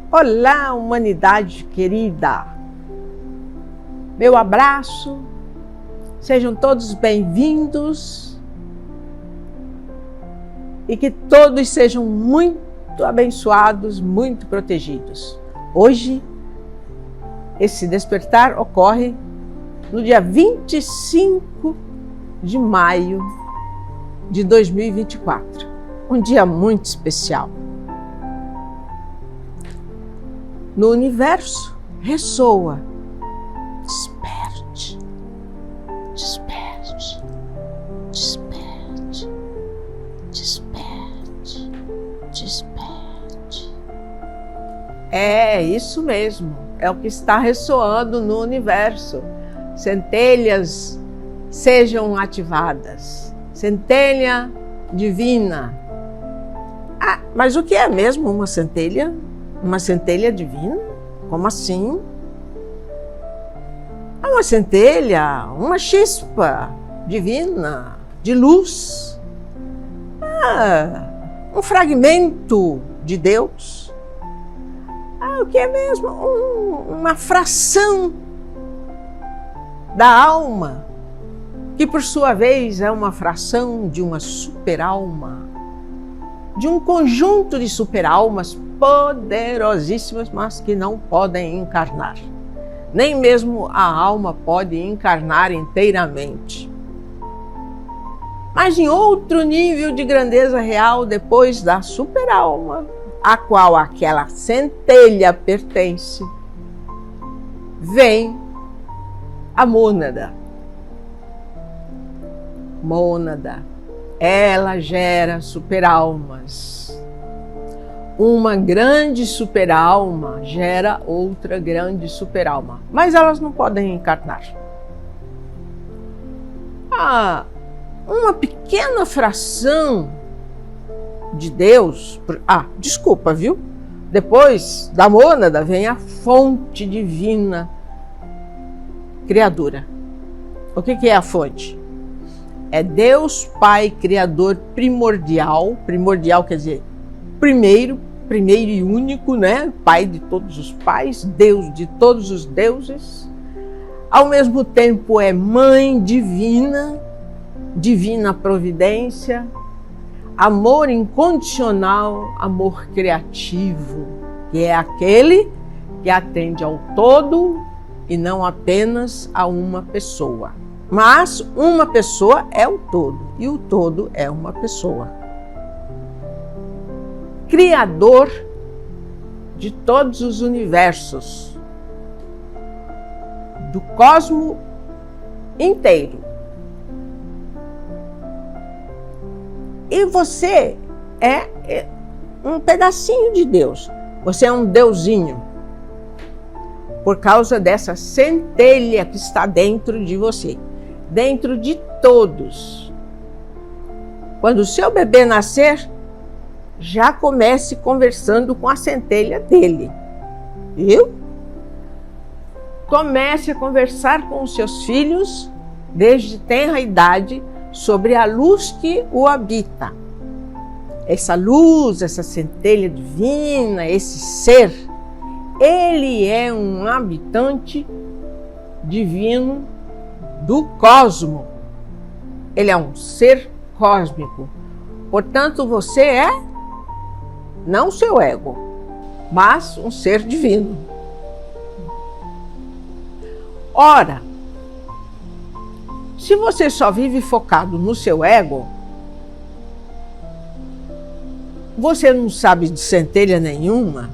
Olá, humanidade querida! Meu abraço, sejam todos bem-vindos e que todos sejam muito abençoados, muito protegidos. Hoje, esse despertar ocorre no dia 25 de maio de 2024, um dia muito especial. No universo ressoa: desperte, desperte, desperte, desperte, desperte. É isso mesmo, é o que está ressoando no universo. Centelhas sejam ativadas, centelha divina. Ah, mas o que é mesmo uma centelha? Uma centelha divina? Como assim? É uma centelha, uma chispa divina, de luz. Um fragmento de Deus. O que é mesmo? Uma fração da alma, que por sua vez é uma fração de uma super-alma, de um conjunto de super-almas poderosíssimas, mas que não podem encarnar. Nem mesmo a alma pode encarnar inteiramente. Mas em outro nível de grandeza real, depois da super-alma, a qual aquela centelha pertence, vem a mônada. Mônada, ela gera super-almas. Uma grande super-alma gera outra grande super-alma, mas elas não podem encarnar. Uma pequena fração de Deus. Desculpa, viu? Depois da mônada vem a fonte divina criadora. O que é a fonte? É Deus Pai Criador primordial. Primordial quer dizer primeiro e único, né? Pai de todos os pais, Deus de todos os deuses. Ao mesmo tempo é Mãe divina, divina providência, amor incondicional, amor criativo, que é aquele que atende ao todo e não apenas a uma pessoa. Mas uma pessoa é o todo, e o todo é uma pessoa. Criador de todos os universos, do cosmo inteiro. E você é um pedacinho de Deus. Você é um deusinho. Por causa dessa centelha que está dentro de você. Dentro de todos. Quando o seu bebê nascer, já comece conversando com a centelha dele. Viu? Comece a conversar com os seus filhos desde tenra idade sobre a luz que o habita. Essa luz, essa centelha divina, esse ser, ele é um habitante divino do cosmo. Ele é um ser cósmico. Portanto, você é não seu ego, mas um ser divino. Ora, se você só vive focado no seu ego, você não sabe de centelha nenhuma.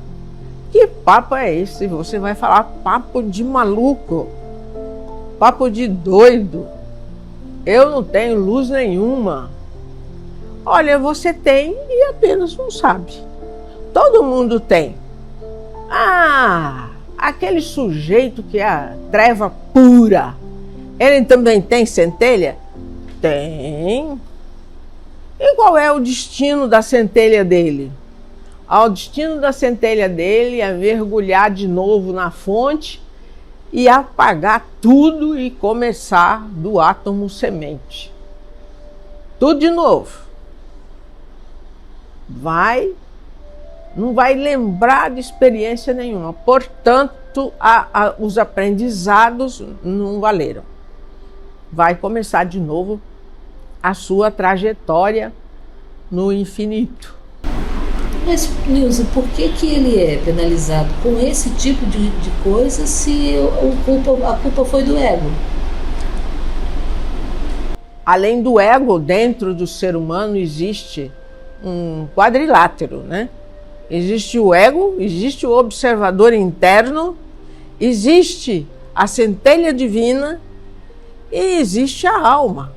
Que papo é esse? Você vai falar papo de maluco, papo de doido. Eu não tenho luz nenhuma. Olha, você tem e apenas não sabe. Todo mundo tem. Aquele sujeito que é a treva pura, ele também tem centelha? Tem. E qual é o destino da centelha dele? O destino da centelha dele é mergulhar de novo na fonte e apagar tudo e começar do átomo semente. Tudo de novo. Vai não vai lembrar de experiência nenhuma. Portanto, os aprendizados não valeram. Vai começar de novo a sua trajetória no infinito. Mas, Nilza, por que ele é penalizado com esse tipo de coisa se a culpa foi do ego? Além do ego, dentro do ser humano existe um quadrilátero, né? Existe o ego, existe o observador interno, existe a centelha divina e existe a alma.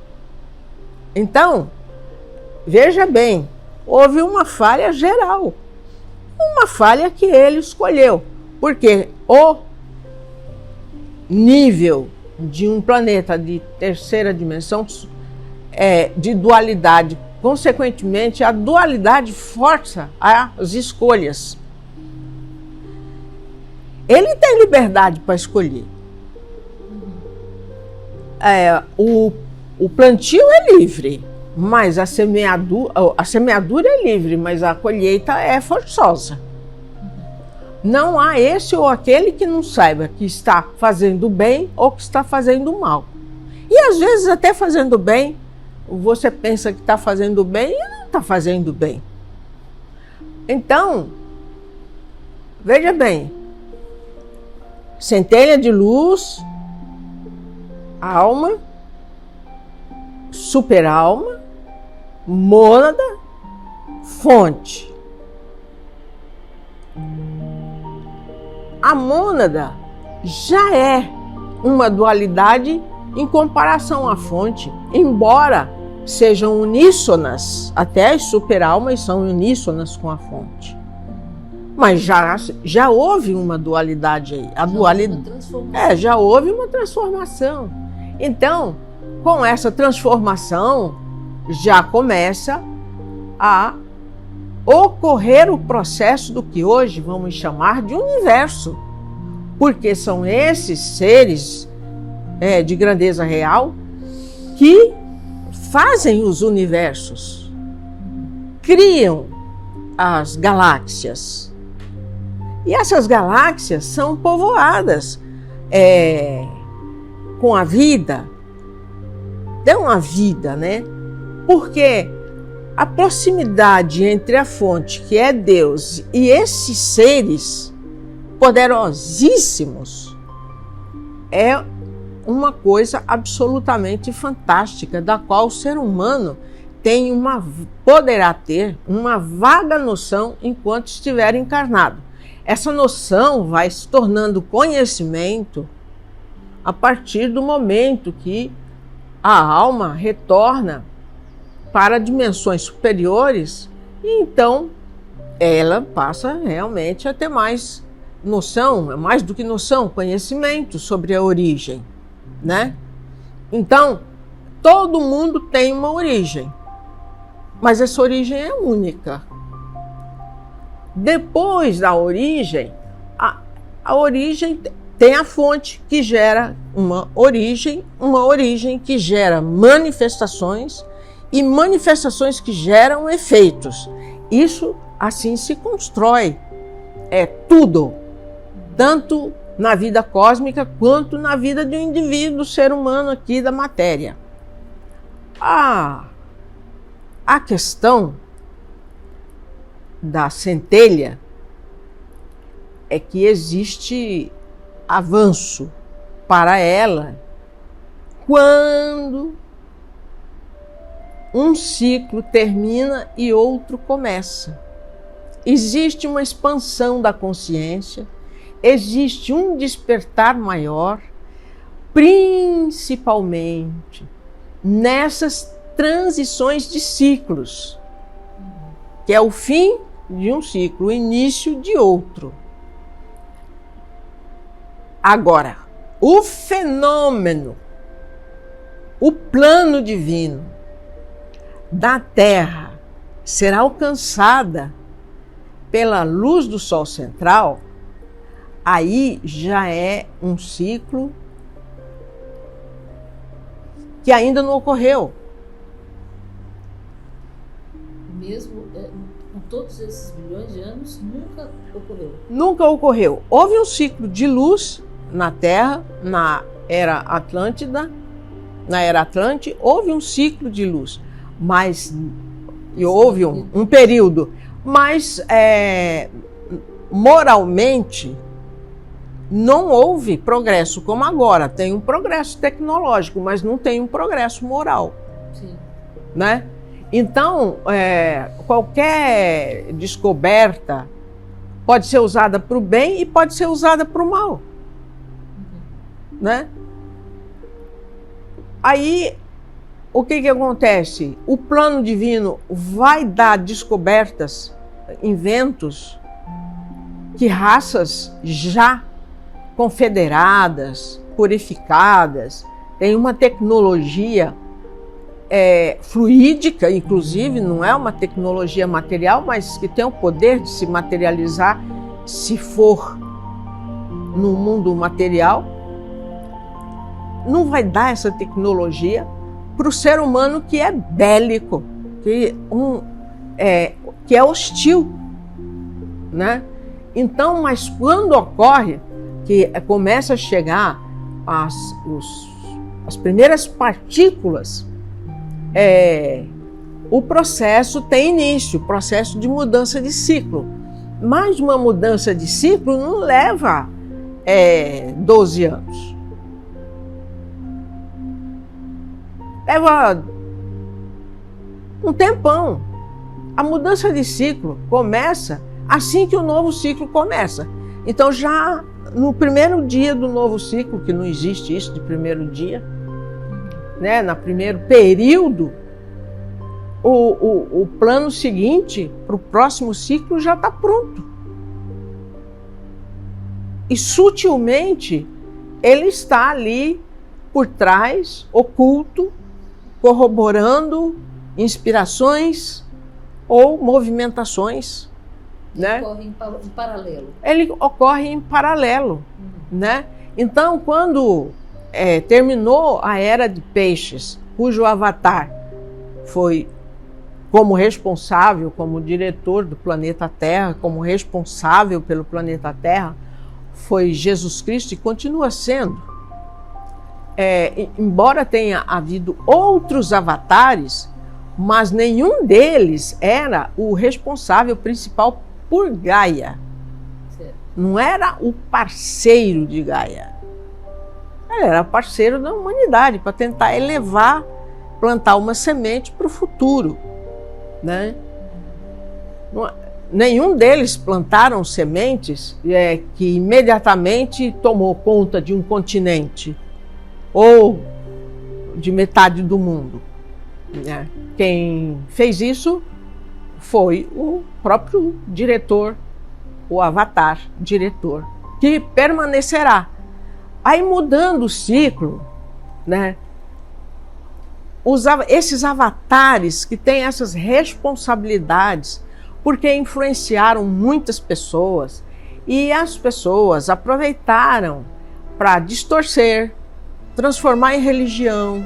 Então, veja bem, houve uma falha geral, uma falha que ele escolheu, porque o nível de um planeta de terceira dimensão de dualidade, consequentemente, a dualidade força as escolhas. Ele tem liberdade para escolher. O plantio é livre, mas a semeadura é livre, mas a colheita é forçosa. Não há esse ou aquele que não saiba que está fazendo bem ou que está fazendo mal. E às vezes até fazendo bem, você pensa que está fazendo bem e não está fazendo bem. Então, veja bem, centelha de luz, alma, superalma, mônada, fonte. A mônada já é uma dualidade em comparação à fonte, embora sejam uníssonas, até as superalmas são uníssonas com a fonte. Mas já houve uma dualidade aí. Já houve uma transformação. Então, com essa transformação, já começa a ocorrer o processo do que hoje vamos chamar de universo. Porque são esses seres de grandeza real que fazem os universos, criam as galáxias. E essas galáxias são povoadas com a vida, dão a vida, né? Porque a proximidade entre a fonte, que é Deus, e esses seres poderosíssimos é uma coisa absolutamente fantástica, da qual o ser humano poderá ter uma vaga noção enquanto estiver encarnado. Essa noção vai se tornando conhecimento a partir do momento que a alma retorna para dimensões superiores e então ela passa realmente a ter mais noção, mais do que noção, conhecimento sobre a origem, né? Então, todo mundo tem uma origem, mas essa origem é única. Depois da origem, a origem tem a fonte que gera uma origem que gera manifestações e manifestações que geram efeitos. Isso assim se constrói. É tudo, tanto na vida cósmica quanto na vida de um indivíduo, ser humano aqui da matéria. A questão da centelha é que existe avanço para ela quando um ciclo termina e outro começa. Existe uma expansão da consciência, existe um despertar maior, principalmente nessas transições de ciclos, que é o fim de um ciclo, o início de outro. Agora, o fenômeno, o plano divino da Terra será alcançada pela luz do Sol central, aí já é um ciclo que ainda não ocorreu. Mesmo, no todos esses bilhões de anos nunca ocorreu. Nunca ocorreu. Houve um ciclo de luz na Terra, na Era Atlântida, houve um ciclo de luz, mas houve um período, mas moralmente não houve progresso como agora. Tem um progresso tecnológico, mas não tem um progresso moral. Sim. Né? Então, qualquer descoberta pode ser usada para o bem e pode ser usada para o mal. Né? Aí, o que acontece? O plano divino vai dar descobertas, inventos, que raças já confederadas, purificadas, têm uma tecnologia fluídica, inclusive, não é uma tecnologia material, mas que tem o poder de se materializar se for no mundo material. Não vai dar essa tecnologia para o ser humano que é bélico, que é hostil, né? Então, mas quando ocorre que começa a chegar as primeiras partículas, o processo tem início, o processo de mudança de ciclo. Mas uma mudança de ciclo não leva 12 anos. Leva um tempão. A mudança de ciclo começa assim que o novo ciclo começa. Então, já no primeiro dia do novo ciclo, que não existe isso de primeiro dia, né? No primeiro período, o plano seguinte para o próximo ciclo já está pronto. E sutilmente ele está ali por trás, oculto, corroborando inspirações ou movimentações, né? Ocorre em paralelo. Ele ocorre em paralelo, né? Então, quando terminou a Era de Peixes, cujo avatar foi como responsável, como diretor do planeta Terra, como responsável pelo planeta Terra, foi Jesus Cristo e continua sendo. Embora tenha havido outros avatares, mas nenhum deles era o responsável principal por Gaia. Certo. Não era o parceiro de Gaia. Ele era parceiro da humanidade para tentar elevar, plantar uma semente para o futuro, né? Nenhum deles plantaram sementes que imediatamente tomou conta de um continente ou de metade do mundo, né? Quem fez isso foi o próprio diretor, o avatar diretor, que permanecerá. Aí, mudando o ciclo, né? Esses avatares que têm essas responsabilidades, porque influenciaram muitas pessoas, e as pessoas aproveitaram para distorcer, transformar em religião,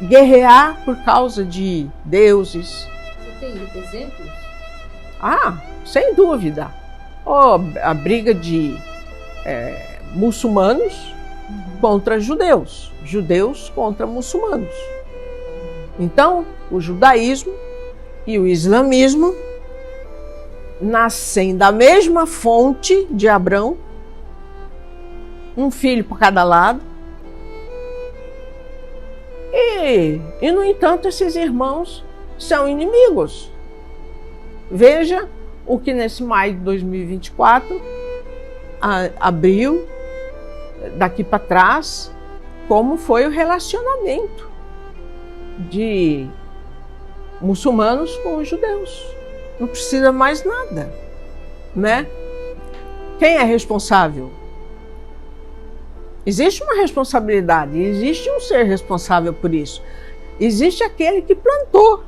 guerrear por causa de deuses. Você tem exemplos? Ah, sem dúvida. A briga de muçulmanos contra judeus, judeus contra muçulmanos. Então, o judaísmo e o islamismo nascem da mesma fonte de Abrão, um filho por cada lado. E, no entanto, esses irmãos são inimigos. Veja o que nesse maio de 2024 abriu daqui para trás, como foi o relacionamento de muçulmanos com os judeus. Não precisa mais nada, né? Quem é responsável? Existe uma responsabilidade, existe um ser responsável por isso. Existe aquele que plantou.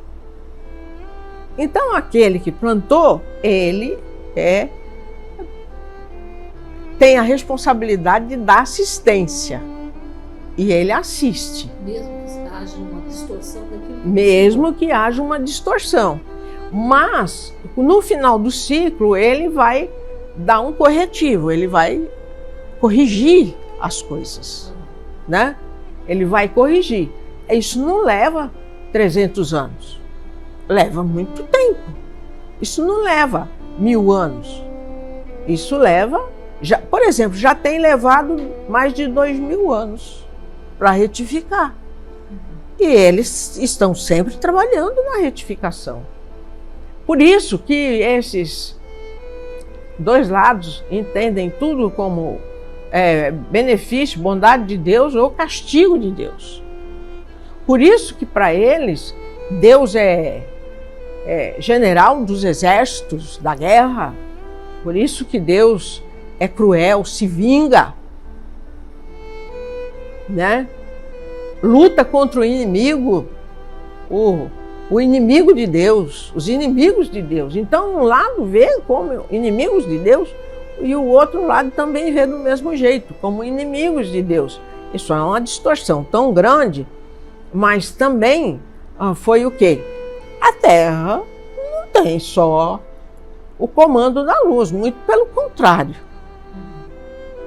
Então, aquele que plantou, ele tem a responsabilidade de dar assistência. E ele assiste. Mesmo que haja uma distorção daquilo. Mesmo que haja uma distorção. Mas, no final do ciclo, ele vai dar um corretivo, ele vai corrigir as coisas, né? Ele vai corrigir. Isso não leva 300 anos, leva muito tempo. Isso não leva 1000 anos. Isso leva, por exemplo, já tem levado mais de 2000 anos para retificar. E eles estão sempre trabalhando na retificação. Por isso que esses dois lados entendem tudo como benefício, bondade de Deus ou castigo de Deus. Por isso que para eles, Deus é general dos exércitos da guerra. Por isso que Deus é cruel, se vinga, né? Luta contra o inimigo, o inimigo de Deus, os inimigos de Deus. Então, um lado vê como inimigos de Deus e o outro lado também vê do mesmo jeito, como inimigos de Deus. Isso é uma distorção tão grande, mas também foi o quê? A Terra não tem só o comando da luz, muito pelo contrário.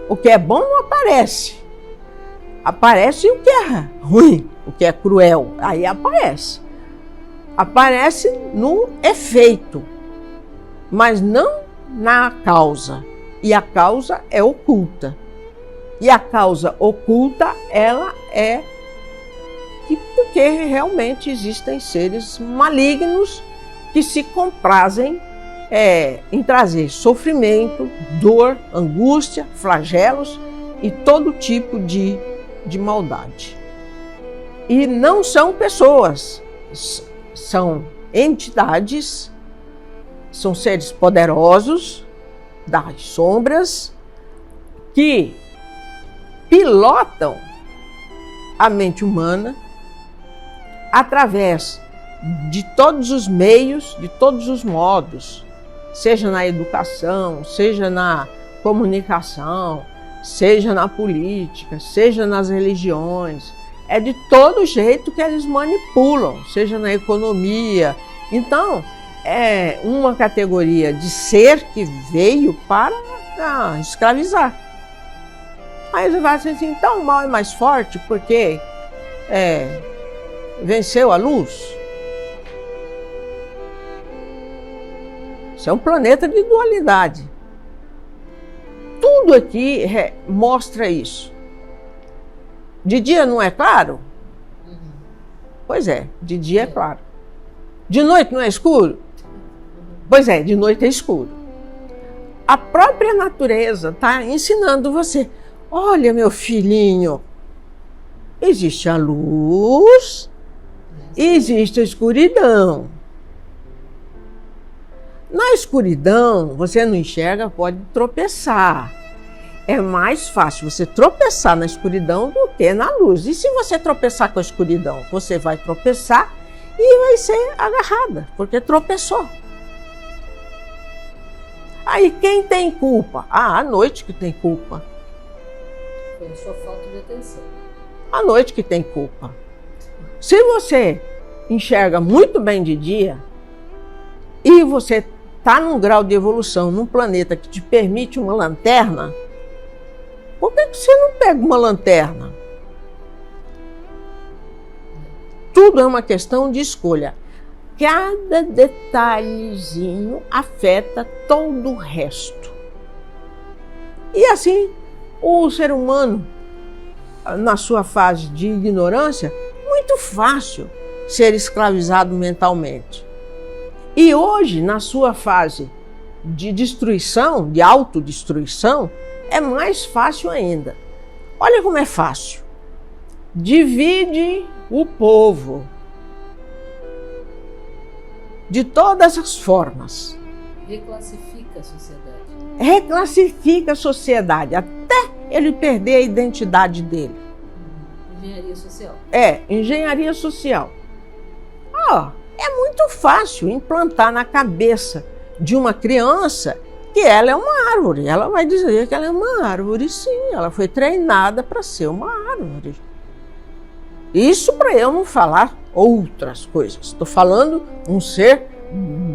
O que é bom não aparece. Aparece o que é ruim, o que é cruel, aí aparece. Aparece no efeito, mas não na causa. E a causa é oculta. E a causa oculta, ela é porque realmente existem seres malignos que se comprazem em trazer sofrimento, dor, angústia, flagelos e todo tipo de maldade. E não são pessoas, são entidades, são seres poderosos das sombras que pilotam a mente humana através de todos os meios, de todos os modos, seja na educação, seja na comunicação, seja na política, seja nas religiões. É de todo jeito que eles manipulam, seja na economia. Então, é uma categoria de ser que veio para escravizar. Aí você vai dizer assim, então o mal é mais forte porque venceu a luz. Isso é um planeta de dualidade. Tudo aqui mostra isso. De dia não é claro? Pois é, de dia é claro. De noite não é escuro? Pois é, de noite é escuro. A própria natureza está ensinando você. Olha, meu filhinho, existe a luz e existe a escuridão. Na escuridão, você não enxerga, pode tropeçar. É mais fácil você tropeçar na escuridão do que na luz. E se você tropeçar com a escuridão, você vai tropeçar e vai ser agarrada, porque tropeçou. Aí quem tem culpa? A noite que tem culpa. Foi a sua falta de atenção. A noite que tem culpa. Se você enxerga muito bem de dia e você está num grau de evolução, num planeta que te permite uma lanterna, por que você não pega uma lanterna? Tudo é uma questão de escolha. Cada detalhezinho afeta todo o resto. E assim, o ser humano, na sua fase de ignorância, muito fácil ser escravizado mentalmente. E hoje, na sua fase de destruição, de autodestruição, é mais fácil ainda. Olha como é fácil. Divide o povo de todas as formas. Reclassifica a sociedade. Reclassifica a sociedade, até ele perder a identidade dele. Engenharia social. Engenharia social. É muito fácil implantar na cabeça de uma criança que ela é uma árvore. Ela vai dizer que ela é uma árvore, sim. Ela foi treinada para ser uma árvore. Isso para eu não falar outras coisas. Estou falando um ser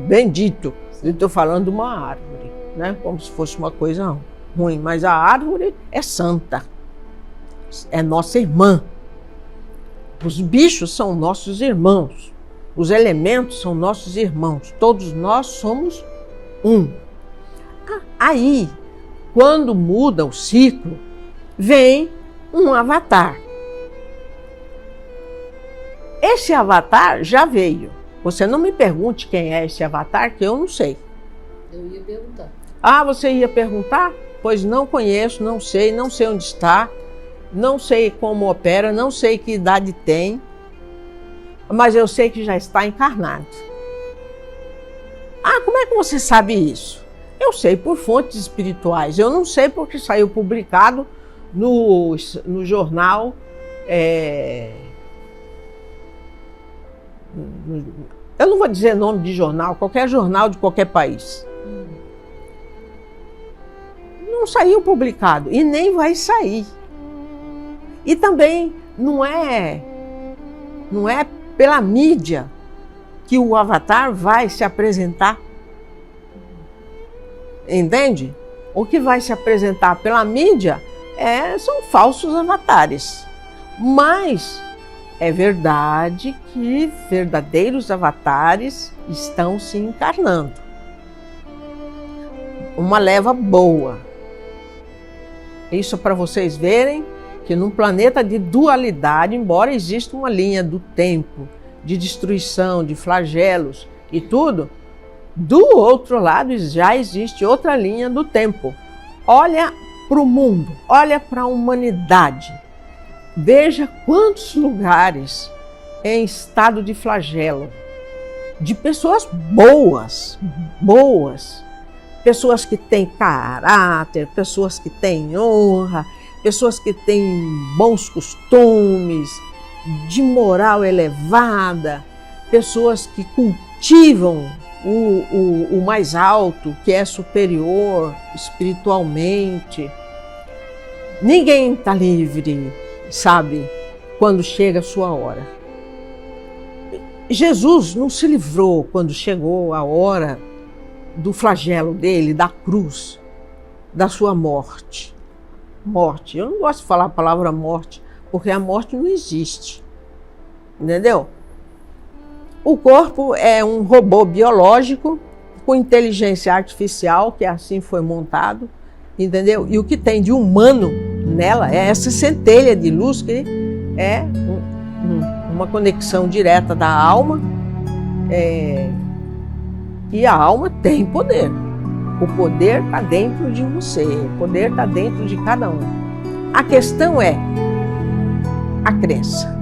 bendito, Eu estou falando de uma árvore, né? Como se fosse uma coisa ruim, mas a árvore é santa, é nossa irmã. Os bichos são nossos irmãos, os elementos são nossos irmãos, todos nós somos um. Aí, quando muda o ciclo, vem um avatar. Esse avatar já veio. Você não me pergunte quem é esse avatar, que eu não sei. Eu ia perguntar. Ah, você ia perguntar? Pois não conheço, não sei onde está, não sei como opera, não sei que idade tem, mas eu sei que já está encarnado. Ah, como é que você sabe isso? Eu sei por fontes espirituais, eu não sei porque saiu publicado no jornal, eu não vou dizer nome de jornal, qualquer jornal de qualquer país. Não saiu publicado e nem vai sair. E também não é pela mídia que o avatar vai se apresentar. Entende? O que vai se apresentar pela mídia são falsos avatares. Mas é verdade que verdadeiros avatares estão se encarnando. Uma leva boa. Isso para vocês verem que num planeta de dualidade, embora exista uma linha do tempo, de destruição, de flagelos e tudo, do outro lado já existe outra linha do tempo. Olha para o mundo, olha para a humanidade. Veja quantos lugares em estado de flagelo, de pessoas boas, pessoas que têm caráter, pessoas que têm honra, pessoas que têm bons costumes, de moral elevada, pessoas que cultivam o mais alto, que é superior espiritualmente. Ninguém está livre, sabe, quando chega a sua hora. Jesus não se livrou quando chegou a hora do flagelo dele, da cruz, da sua morte. Morte. Eu não gosto de falar a palavra morte, porque a morte não existe. Entendeu? O corpo é um robô biológico com inteligência artificial, que assim foi montado, entendeu? E o que tem de humano nela é essa centelha de luz que é uma conexão direta da alma, e a alma tem poder. O poder está dentro de você, o poder está dentro de cada um. A questão é a crença.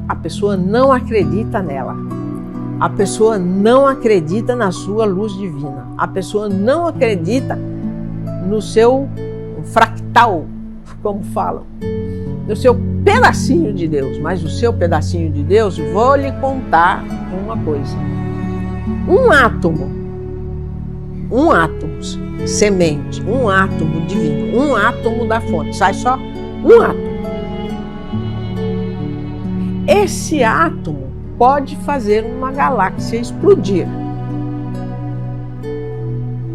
A pessoa não acredita nela. A pessoa não acredita na sua luz divina. A pessoa não acredita no seu fractal, como falam, no seu pedacinho de Deus. Mas o seu pedacinho de Deus, vou lhe contar uma coisa. Um átomo, semente, um átomo divino, um átomo da fonte, sai só um átomo. Esse átomo pode fazer uma galáxia explodir.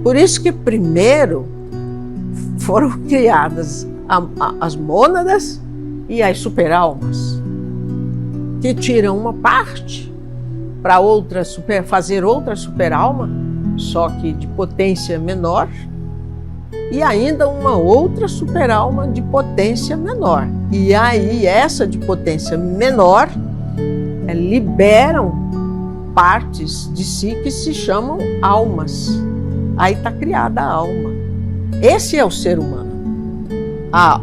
Por isso que primeiro foram criadas as mônadas e as superalmas, que tiram uma parte para fazer outra superalma, só que de potência menor, e ainda uma outra superalma de potência menor. E aí essa de potência menor liberam partes de si que se chamam almas. Aí está criada a alma. Esse é o ser humano.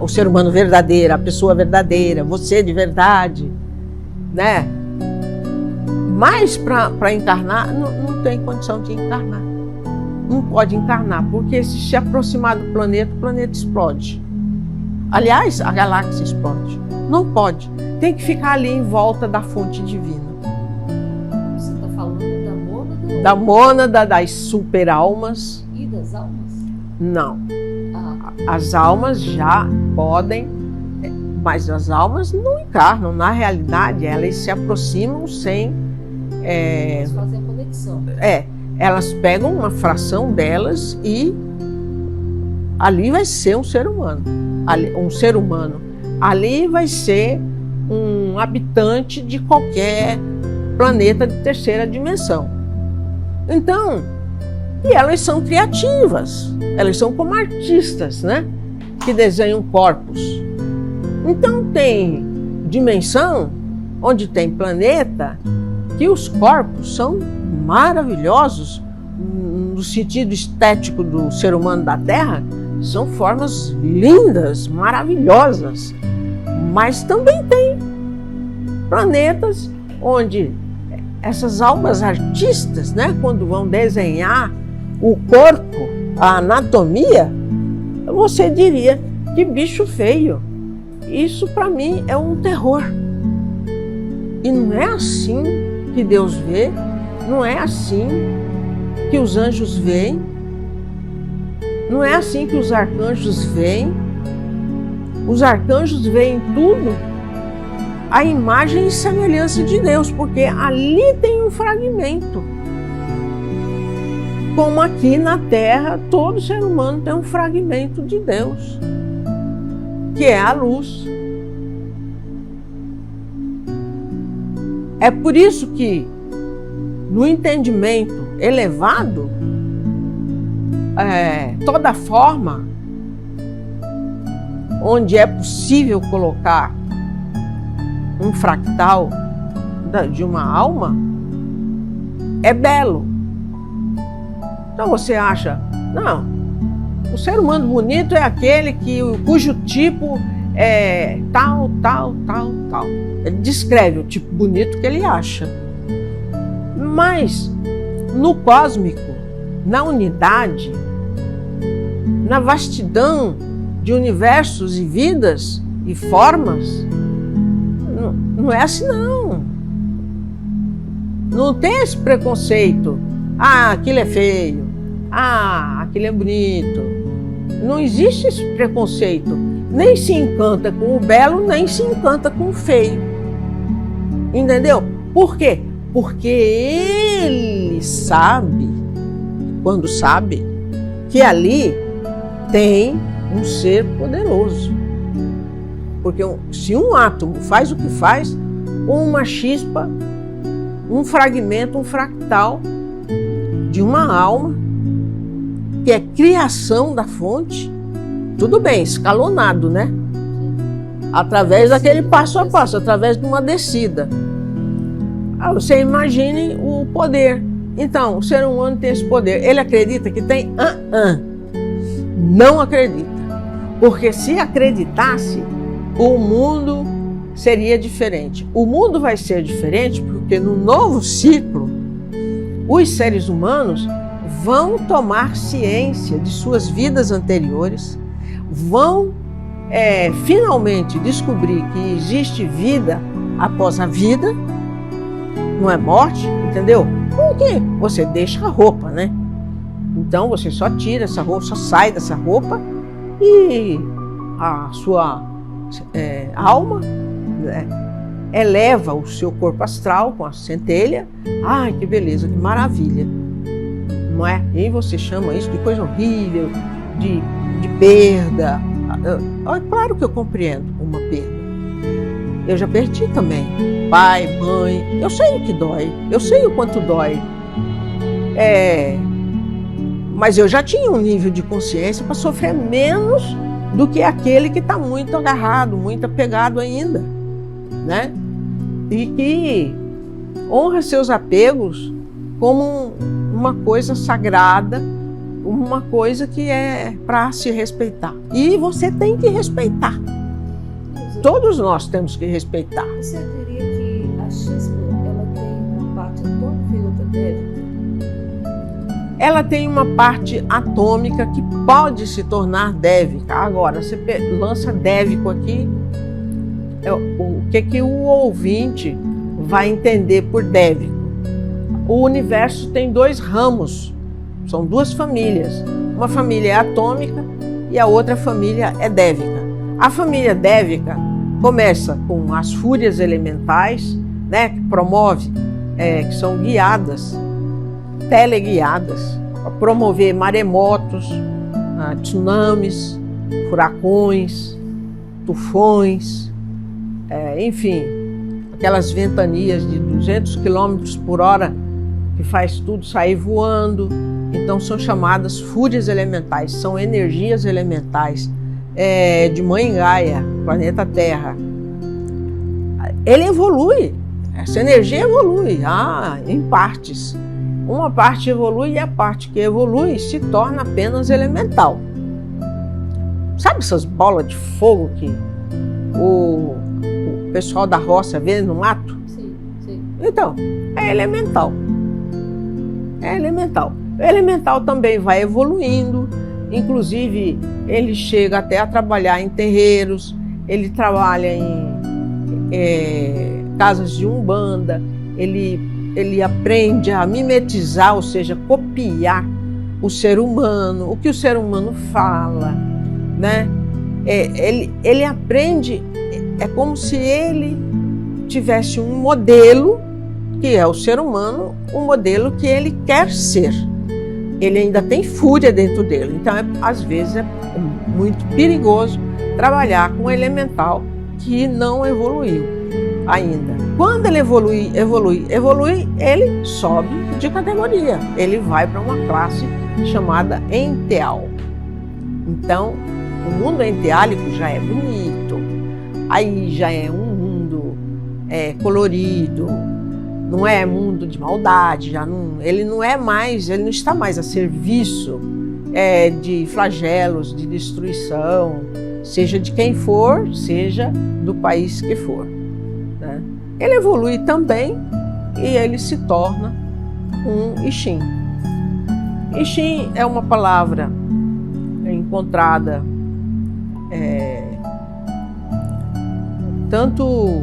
O ser humano verdadeiro, a pessoa verdadeira, você de verdade, né? Mas para encarnar, não tem condição de encarnar. Não pode encarnar, porque se se aproximar do planeta, o planeta explode. Aliás, a galáxia explode. Não pode. Tem que ficar ali em volta da fonte divina. Você está falando da mônada? Da mônada, das superalmas. E das almas? Não. As almas já podem, mas as almas não encarnam. Na realidade, elas se aproximam sem... Eles fazem a conexão. elas pegam uma fração delas e ali vai ser um ser humano. Ali vai ser um habitante de qualquer planeta de terceira dimensão. Então, e elas são criativas, elas são como artistas, né? Que desenham corpos. Então tem dimensão onde tem planeta que os corpos são maravilhosos no sentido estético do ser humano da Terra, são formas lindas, maravilhosas. Mas também tem planetas onde essas almas artistas, né, quando vão desenhar o corpo, a anatomia, você diria que bicho feio. Isso para mim é um terror. E não é assim que Deus vê, não é assim que os anjos veem, não é assim que os arcanjos veem. Os arcanjos veem tudo a imagem e semelhança de Deus, porque ali tem um fragmento. Como aqui na Terra, todo ser humano tem um fragmento de Deus, que é a luz. É por isso que, no entendimento elevado, toda forma onde é possível colocar um fractal de uma alma, é belo. Então você acha, não, o ser humano bonito é aquele cujo tipo é tal. Ele descreve o tipo bonito que ele acha. Mas no cósmico, na unidade, na vastidão de universos e vidas e formas, não é assim não. Não tem esse preconceito. Ah, aquilo é feio. Ah, aquilo é bonito. Não existe esse preconceito. Nem se encanta com o belo, nem se encanta com o feio. Entendeu? Por quê? Porque ele sabe, quando sabe, que ali tem um ser poderoso. Porque se um átomo faz o que faz, uma chispa, um fragmento, um fractal de uma alma, que é criação da fonte, tudo bem, escalonado, né? Através daquele passo a passo, através de uma descida. Você imagine o poder. Então, o ser humano tem esse poder. Ele acredita que tem? Não acredita. Porque se acreditasse, o mundo seria diferente. O mundo vai ser diferente porque no novo ciclo, os seres humanos vão tomar ciência de suas vidas anteriores, vão finalmente descobrir que existe vida após a vida, não é morte, entendeu? Porque você deixa a roupa, né? Então você só tira essa roupa, só sai dessa roupa e a sua alma eleva o seu corpo astral com a centelha. Ai, que beleza, que maravilha, não é? E você chama isso de coisa horrível, de perda. É claro que eu compreendo uma perda. Eu já perdi também pai, mãe. Eu sei o que dói, eu sei o quanto dói. Mas eu já tinha um nível de consciência para sofrer menos do que aquele que está muito agarrado, muito apegado ainda, né? E que honra seus apegos como uma coisa sagrada, uma coisa que é para se respeitar. E você tem que respeitar. Todos nós temos que respeitar. Você diria que a chispa ela tem uma parte atômica e outra dévica? Ela tem uma parte atômica que pode se tornar dévica. Agora, você lança dévico aqui, o que o ouvinte vai entender por dévico? O universo tem dois ramos, são duas famílias. Uma família é atômica e a outra família é dévica. A família dévica começa com as fúrias elementais, né, que promove, que são guiadas teleguiadas para promover maremotos, tsunamis, furacões, tufões, enfim, aquelas ventanias de 200 km por hora que faz tudo sair voando. Então são chamadas fúrias elementais, são energias elementais de Mãe Gaia, planeta Terra. Ele evolui, essa energia evolui em partes. Uma parte evolui e a parte que evolui se torna apenas elemental. Sabe essas bolas de fogo que o pessoal da roça vê no mato? Sim, sim. Então, é elemental. É elemental. O elemental também vai evoluindo, inclusive ele chega até a trabalhar em terreiros, ele trabalha em casas de umbanda, ele aprende a mimetizar, ou seja, copiar o ser humano, o que o ser humano fala, né? Ele aprende, é como se ele tivesse um modelo, que é o ser humano, um modelo que ele quer ser. Ele ainda tem fúria dentro dele, então às vezes é muito perigoso trabalhar com um elemental que não evoluiu ainda. Quando ele evolui, ele sobe de categoria, ele vai para uma classe chamada enteal. Então, o mundo enteálico já é bonito, aí já é um mundo colorido, não é mundo de maldade, ele não está mais a serviço de flagelos, de destruição, seja de quem for, seja do país que for, né? Ele evolui também e ele se torna um Ixim. Ixim é uma palavra encontrada tanto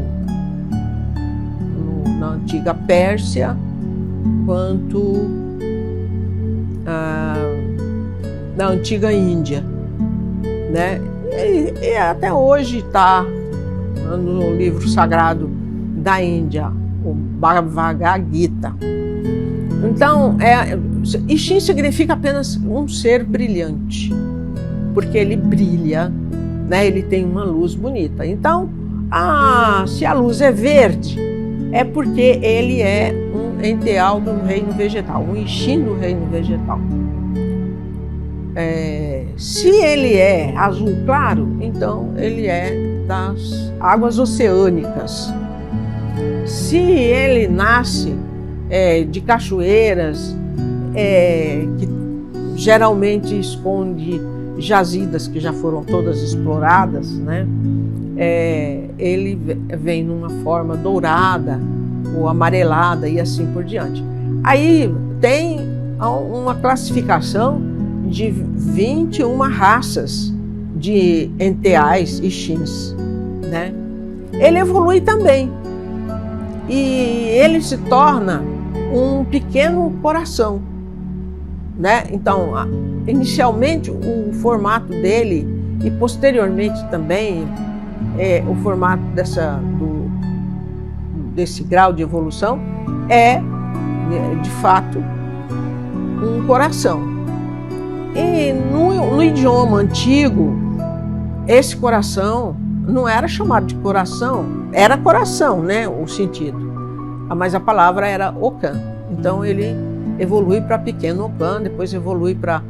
na antiga Pérsia quanto na antiga Índia, né? E até hoje está no livro sagrado da Índia, o Bhagavad Gita. Então, Ixim significa apenas um ser brilhante, porque ele brilha, né? Ele tem uma luz bonita. Então, se a luz é verde, é porque ele é um enteal do reino vegetal, um Ixim do reino vegetal. Se ele é azul claro, então ele é das águas oceânicas. Se ele nasce de cachoeiras, que geralmente esconde jazidas que já foram todas exploradas, né? Ele vem numa forma dourada ou amarelada e assim por diante. Aí tem uma classificação de 21 raças de enteais e Ixins, né? Ele evolui também e ele se torna um pequeno coração, né? Então, inicialmente o formato dele e posteriormente também o formato desse grau de evolução é, de fato, um coração. E no idioma antigo, esse coração não era chamado de coração, era coração, né, o sentido, mas a palavra era Okan. Então ele evolui para pequeno Okan, depois evolui para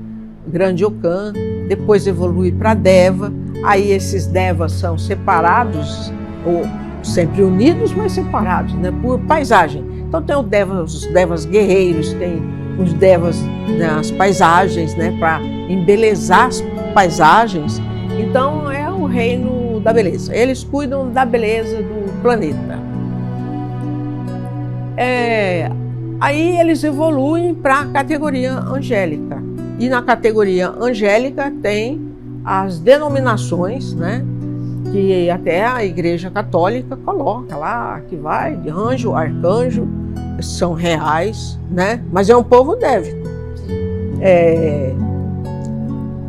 grande Okan, depois evolui para Deva. Aí esses Devas são separados, ou sempre unidos, mas separados, né, por paisagem. Então tem os Devas guerreiros, tem os Devas nas paisagens, né, para embelezar as paisagens. Então é o reino da beleza. Eles cuidam da beleza do planeta. Aí eles evoluem para a categoria angélica. E na categoria angélica tem as denominações, né, que até a Igreja Católica coloca lá, que vai de anjo, arcanjo, são reais, né, mas é um povo dévico.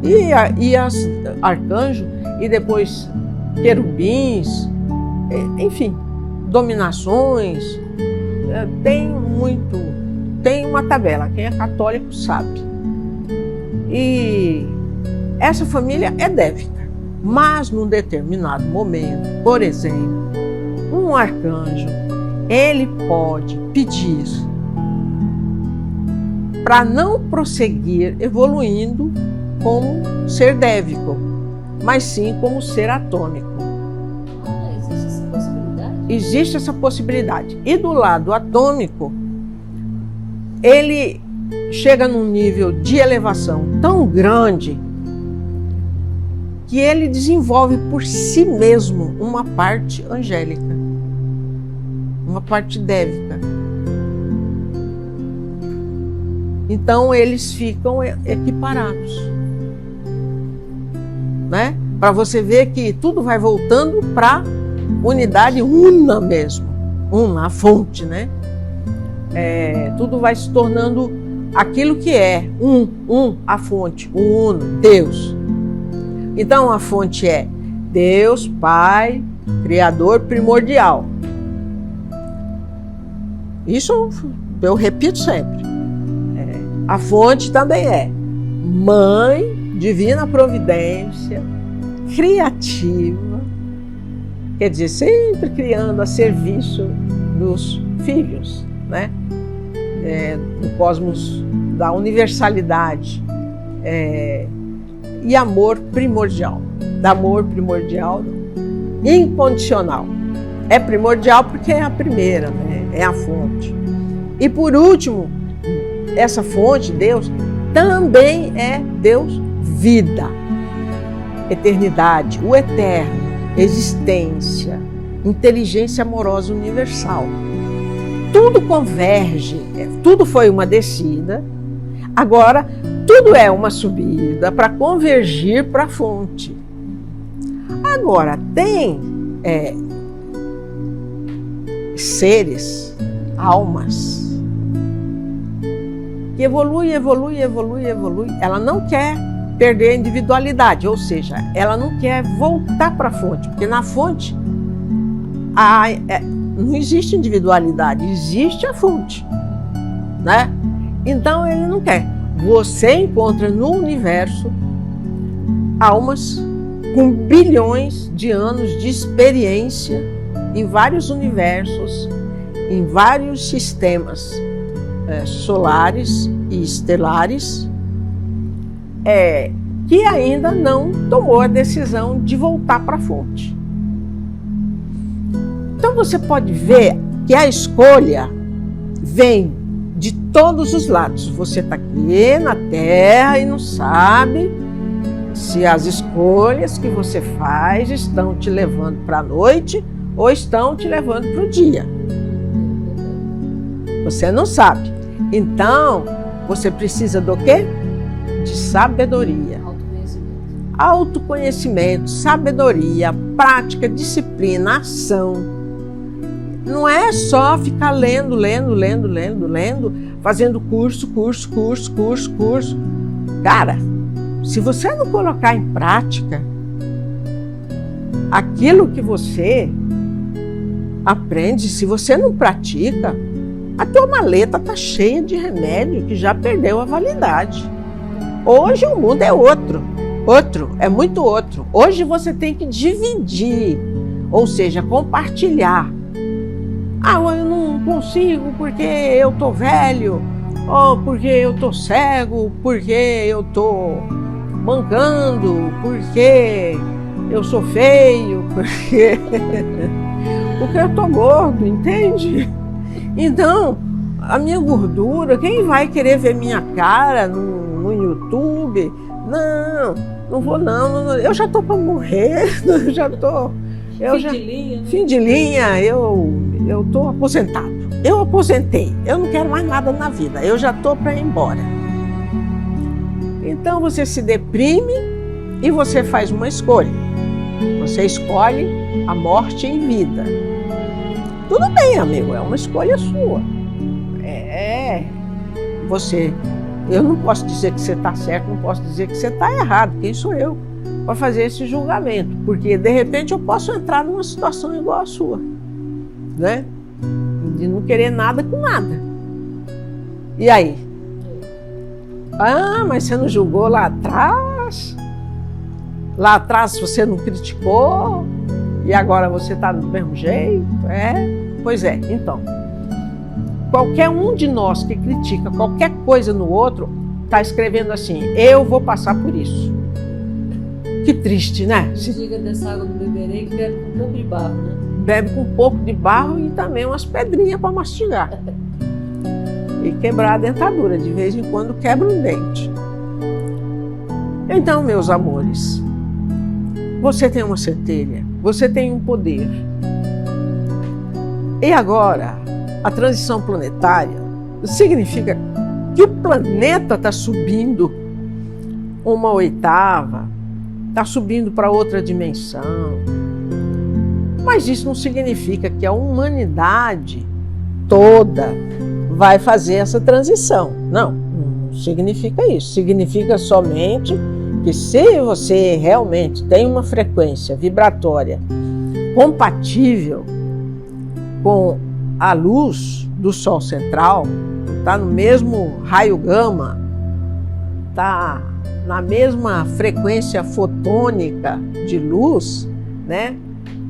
E as arcanjos, e depois querubins, enfim, dominações, tem muito tem uma tabela, quem é católico sabe. E essa família é dévica, mas num determinado momento, por exemplo, um arcanjo, ele pode pedir para não prosseguir evoluindo como ser dévico, mas sim como ser atômico. Existe essa possibilidade? Existe essa possibilidade. E do lado atômico, ele chega num nível de elevação tão grande que ele desenvolve por si mesmo uma parte angélica, uma parte dévica. Então eles ficam equiparados, né? Para você ver que tudo vai voltando para unidade una mesmo, una, a fonte, né? Tudo vai se tornando aquilo que é a fonte, o uno, Deus. Então a fonte é Deus, Pai, Criador primordial. Isso eu repito sempre. A fonte também é Mãe, Divina Providência, criativa, quer dizer, sempre criando a serviço dos filhos, né? Do cosmos, da universalidade, e amor primordial, incondicional. É primordial porque é a primeira, né? É a fonte. E por último, essa fonte, Deus, também é Deus vida, eternidade, o eterno, existência, inteligência amorosa universal. Tudo converge, tudo foi uma descida, agora tudo é uma subida para convergir para a fonte. Agora, tem seres, almas, que evolui. Ela não quer perder a individualidade, ou seja, ela não quer voltar para a fonte, porque na fonte não existe individualidade, existe a fonte, né? Então ele não quer. Você encontra no universo almas com bilhões de anos de experiência em vários universos, em vários sistemas solares e estelares, que ainda não tomou a decisão de voltar para a fonte. Então você pode ver que a escolha vem de todos os lados. Você está aqui na Terra e não sabe se as escolhas que você faz estão te levando para a noite ou estão te levando para o dia. Você não sabe. Então, você precisa do quê? De sabedoria. Autoconhecimento, sabedoria, prática, disciplina, ação. Não é só ficar lendo, fazendo curso. Cara, se você não colocar em prática aquilo que você aprende, se você não pratica, a tua maleta está cheia de remédio que já perdeu a validade. Hoje o mundo é outro, é muito outro. Hoje você tem que dividir, ou seja, compartilhar. Eu não consigo porque eu tô velho, ou porque eu tô cego, porque eu tô mancando, porque eu sou feio, porque eu tô gordo, entende? Então, a minha gordura, quem vai querer ver minha cara no YouTube? Não vou não. Eu já tô para morrer, fim de linha, eu tô aposentado. Eu aposentei, eu não quero mais nada na vida, eu já tô para ir embora. Então você se deprime e você faz uma escolha. Você escolhe a morte em vida. Tudo bem, amigo, é uma escolha sua. Eu não posso dizer que você está certo, não posso dizer que você está errado. Quem sou eu para fazer esse julgamento? Porque, de repente, eu posso entrar numa situação igual a sua, né? De não querer nada com nada. E aí? Ah, mas você não julgou lá atrás? Lá atrás você não criticou? E agora você está do mesmo jeito? Pois é, então. Qualquer um de nós que critica qualquer coisa no outro está escrevendo assim, eu vou passar por isso. Que triste, né? Se diga dessa água do beberei que bebe com um pouco de barro, né? Bebe com um pouco de barro e também umas pedrinhas para mastigar. E quebrar a dentadura, de vez em quando quebra um dente. Então, meus amores, você tem uma centelha, você tem um poder. E agora, a transição planetária significa que o planeta está subindo uma oitava, está subindo para outra dimensão. Mas isso não significa que a humanidade toda vai fazer essa transição. Não significa isso. Significa somente que se você realmente tem uma frequência vibratória compatível com a luz do Sol central, está no mesmo raio gama, está na mesma frequência fotônica de luz, né?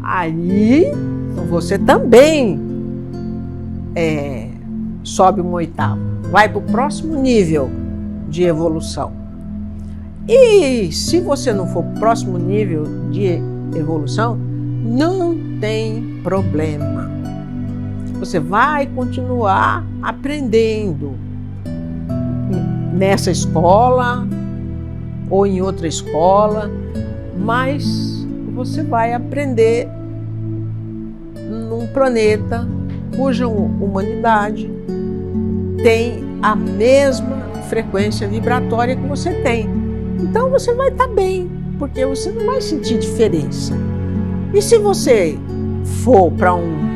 Aí você também sobe uma oitava, vai para o próximo nível de evolução. E se você não for para o próximo nível de evolução, não tem problema. Você vai continuar aprendendo nessa escola ou em outra escola, mas você vai aprender num planeta cuja humanidade tem a mesma frequência vibratória que você tem. Então você vai estar bem, porque você não vai sentir diferença. E se você for para um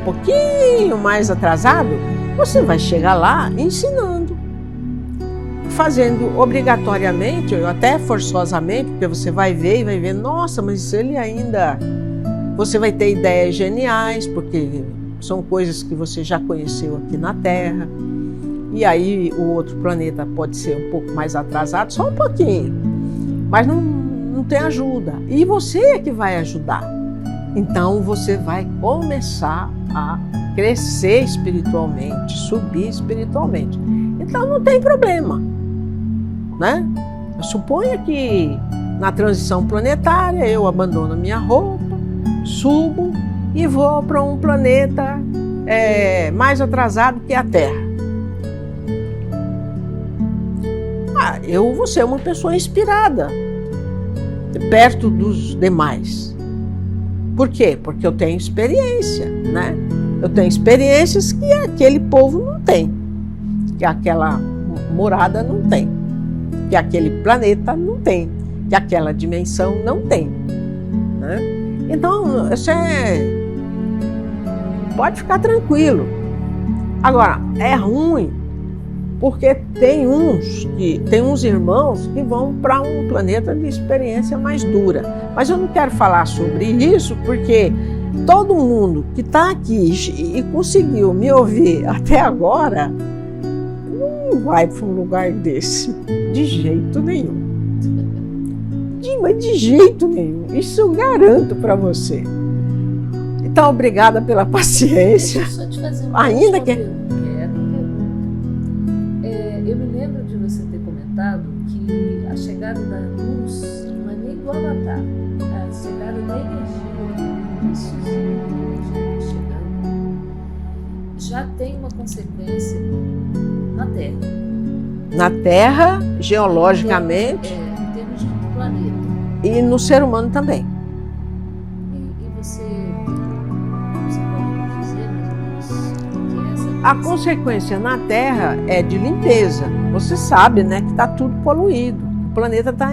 pouquinho mais atrasado, você vai chegar lá ensinando, fazendo obrigatoriamente, ou até forçosamente, porque você vai ver e vai ver, nossa, mas ele ainda... Você vai ter ideias geniais, porque são coisas que você já conheceu aqui na Terra. E aí o outro planeta pode ser um pouco mais atrasado, só um pouquinho, mas não tem ajuda. E você é que vai ajudar. Então você vai começar a crescer espiritualmente, subir espiritualmente. Então não tem problema, né? Suponha que na transição planetária eu abandono minha roupa, subo e vou para um planeta mais atrasado que a Terra. Eu vou ser uma pessoa inspirada perto dos demais. Por quê? Porque eu tenho experiência, né? Eu tenho experiências que aquele povo não tem, que aquela morada não tem, que aquele planeta não tem, que aquela dimensão não tem, né? Então, pode ficar tranquilo. Agora, é ruim porque tem uns irmãos que vão para um planeta de experiência mais dura. Mas eu não quero falar sobre isso porque todo mundo que está aqui e conseguiu me ouvir até agora não vai para um lugar desse, de jeito nenhum. Mas de jeito nenhum, isso eu garanto para você. Então, obrigada pela paciência. Deixa eu só te fazer uma Ainda que... Eu me lembro de você ter comentado que a chegada da luz não é nem do Avatar, a chegada da energia, isso chegando, já tem uma consequência na Terra. Na Terra, geologicamente. Em termos de planeta. E no ser humano também. E você pode dizer mais ou menos que essa... A consequência na Terra é de limpeza. Você sabe, né, que está tudo poluído. O planeta está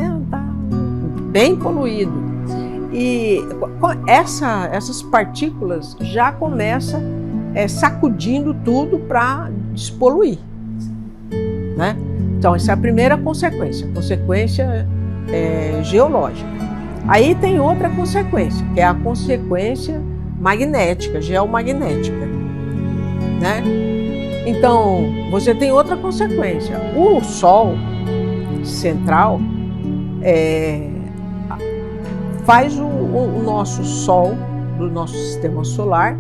bem poluído. Sim. E essas partículas já começam sacudindo tudo para despoluir, né? Então, essa é a primeira consequência. Consequência geológica. Aí tem outra consequência, que é a consequência magnética, geomagnética, né? Então, você tem outra consequência. O Sol central faz o nosso Sol, do nosso sistema solar,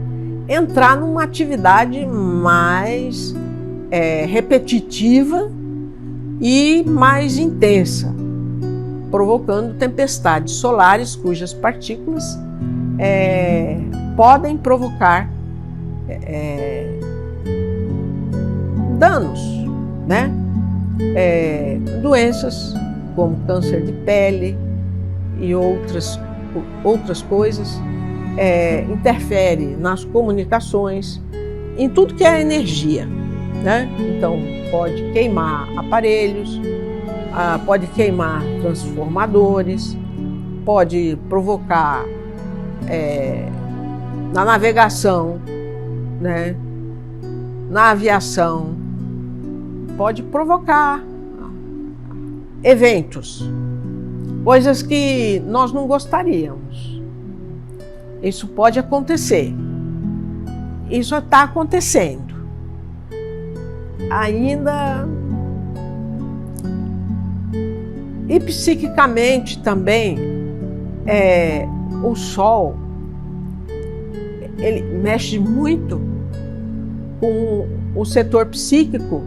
entrar numa atividade mais repetitiva e mais intensa, provocando tempestades solares cujas partículas podem provocar danos, né? Doenças como câncer de pele e outras coisas, interfere nas comunicações, em tudo que é energia, né? Então pode queimar aparelhos, pode queimar transformadores, pode provocar na navegação, né? Na aviação, pode provocar eventos, coisas que nós não gostaríamos. Isso pode acontecer. Isso está acontecendo. Ainda. E psiquicamente também, o Sol, ele mexe muito com o setor psíquico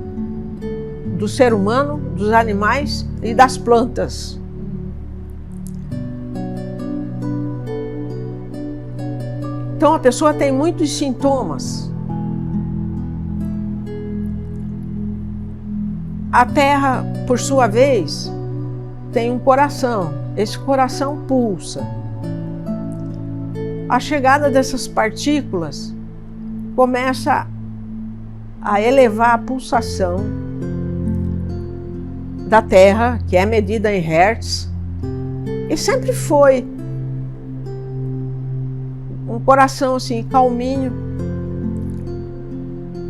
do ser humano, dos animais e das plantas. Então a pessoa tem muitos sintomas. A Terra, por sua vez, tem um coração. Esse coração pulsa. A chegada dessas partículas começa a elevar a pulsação da Terra, que é medida em hertz, e sempre foi um coração assim calminho,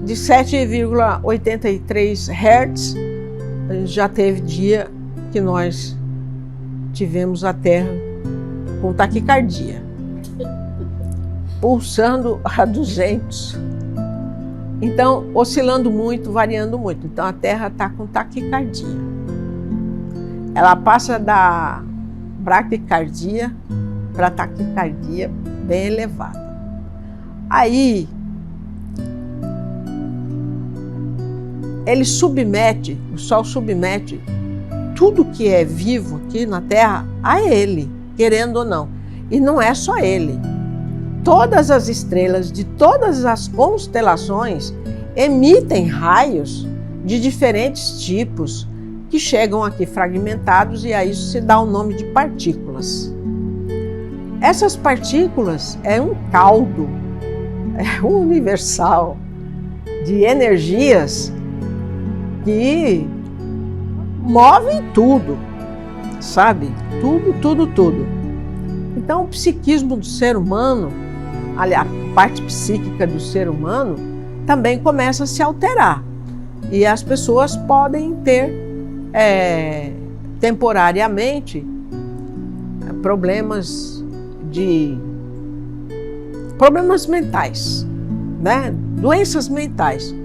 de 7,83 hertz. Já teve dia que nós tivemos a Terra com taquicardia, pulsando a 200. Então, oscilando muito, variando muito. Então, a Terra está com taquicardia. Ela passa da bradicardia para taquicardia bem elevada. Aí, ele submete, o Sol submete tudo que é vivo aqui na Terra a ele, querendo ou não. E não é só ele. Todas as estrelas de todas as constelações emitem raios de diferentes tipos que chegam aqui fragmentados, e a isso se dá o nome de partículas. Essas partículas é um caldo universal de energias que movem tudo, sabe? Tudo. Então o psiquismo do ser humano, aliás, a parte psíquica do ser humano também começa a se alterar. E as pessoas podem ter temporariamente problemas mentais, né? Doenças mentais,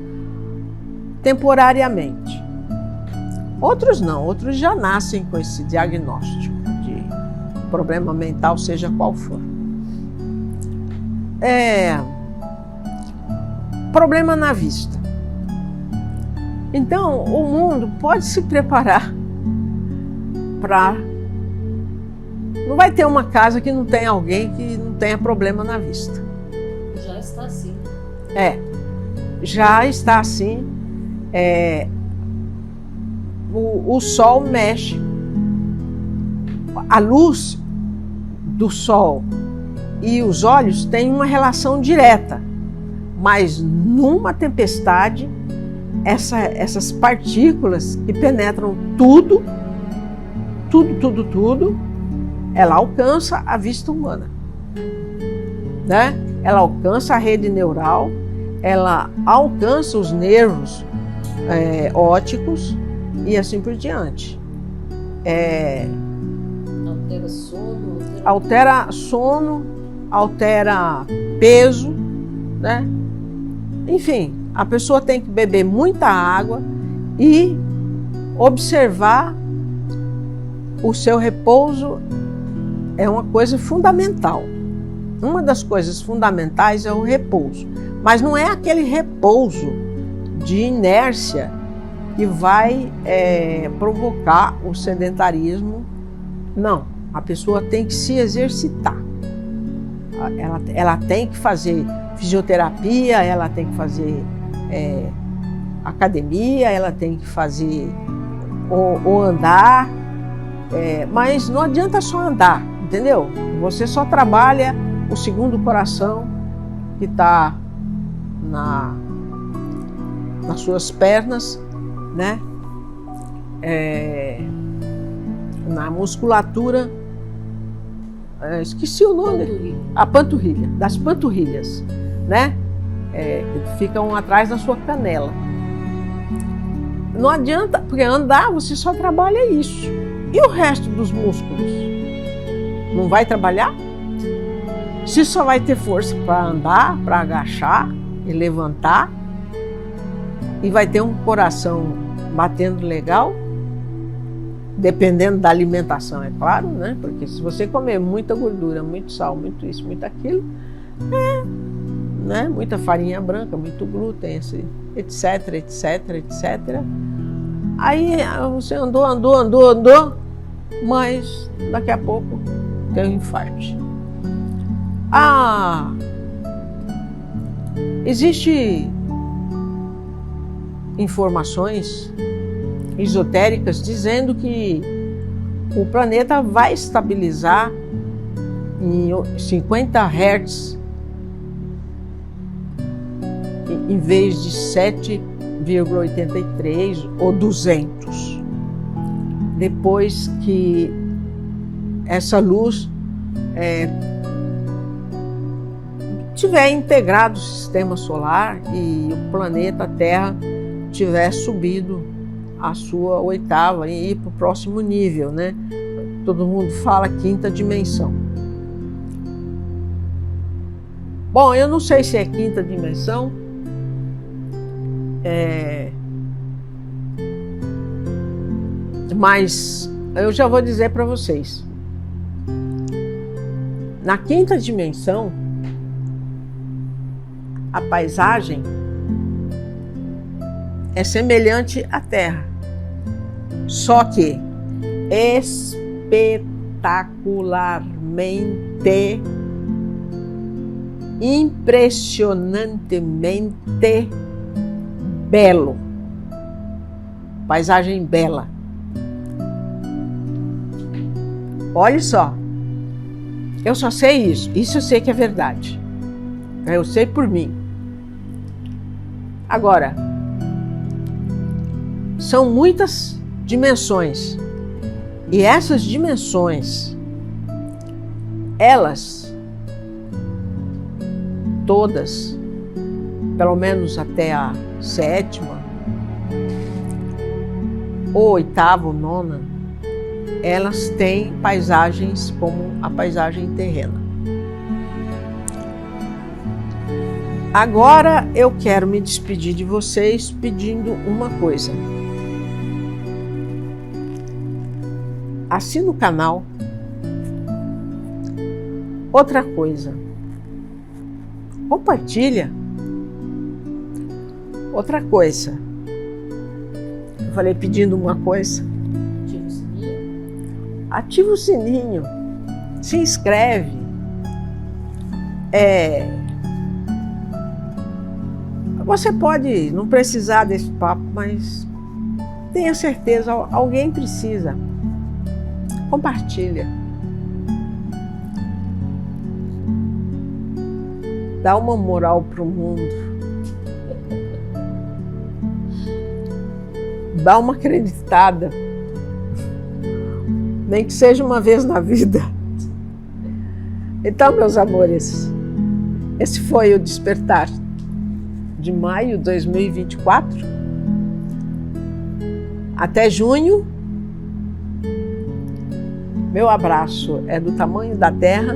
temporariamente. Outros não, outros já nascem com esse diagnóstico de problema mental, seja qual for. Problema na vista. Então, o mundo pode se preparar para... Não vai ter uma casa que não tenha alguém que não tenha problema na vista. Já está assim. Já está assim. O Sol mexe. A luz do Sol e os olhos têm uma relação direta, mas numa tempestade, essas partículas que penetram tudo, ela alcança a vista humana, né? Ela alcança a rede neural, ela alcança os nervos ópticos e assim por diante. Altera sono, altera peso, né? Enfim, A pessoa tem que beber muita água e observar o seu repouso. É uma coisa fundamental. Uma das coisas fundamentais é o repouso. Mas não é aquele repouso de inércia que vai provocar o sedentarismo. Não, a pessoa tem que se exercitar. Ela tem que fazer fisioterapia, ela tem que fazer academia, ela tem que fazer ou andar, mas não adianta só andar, entendeu? Você só trabalha o segundo coração que está nas suas pernas, né? Na musculatura, esqueci o nome, a panturrilha, das panturrilhas, né? Que ficam atrás da sua canela. Não adianta, porque andar você só trabalha isso. E o resto dos músculos? Não vai trabalhar? Se só vai ter força para andar, para agachar e levantar, e vai ter um coração batendo legal, dependendo da alimentação, é claro, né? Porque se você comer muita gordura, muito sal, muito isso, muito aquilo, né? Muita farinha branca, muito glúten, etc, etc, etc. Aí você andou, mas daqui a pouco tem um infarto. Existe informações esotéricas dizendo que o planeta vai estabilizar em 50 Hz em vez de 7,83 ou 200. Depois que essa luz tiver integrado o sistema solar e o planeta Terra tiver subido a sua oitava e ir para o próximo nível, né? Todo mundo fala quinta dimensão. Bom, eu não sei se é quinta dimensão, mas eu já vou dizer para vocês. Na quinta dimensão, a paisagem é semelhante à Terra, só que espetacularmente, impressionantemente belo. Paisagem bela. Olha só, eu só sei isso eu sei que é verdade. Eu sei por mim. Agora, são muitas dimensões. E essas dimensões, elas, todas, pelo menos até a 7ª, ou 8ª ou 9ª, elas têm paisagens como a paisagem terrena. Agora eu quero me despedir de vocês pedindo uma coisa. Assina o canal. Outra coisa. Compartilha. Outra coisa. Eu falei pedindo uma coisa. Ativa o sininho. Ativa o sininho. Se inscreve. Você pode não precisar desse papo, mas tenha certeza, alguém precisa. Compartilha. Dá uma moral pro mundo. Dá uma acreditada. Nem que seja uma vez na vida. Então, meus amores, esse foi o Despertar de maio de 2024. Até junho. Meu abraço é do tamanho da terra.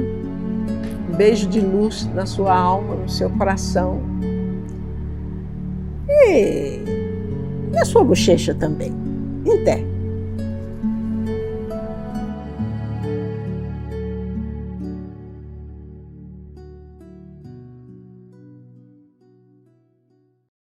Um beijo de luz na sua alma, no seu coração. E a sua bochecha também, em té.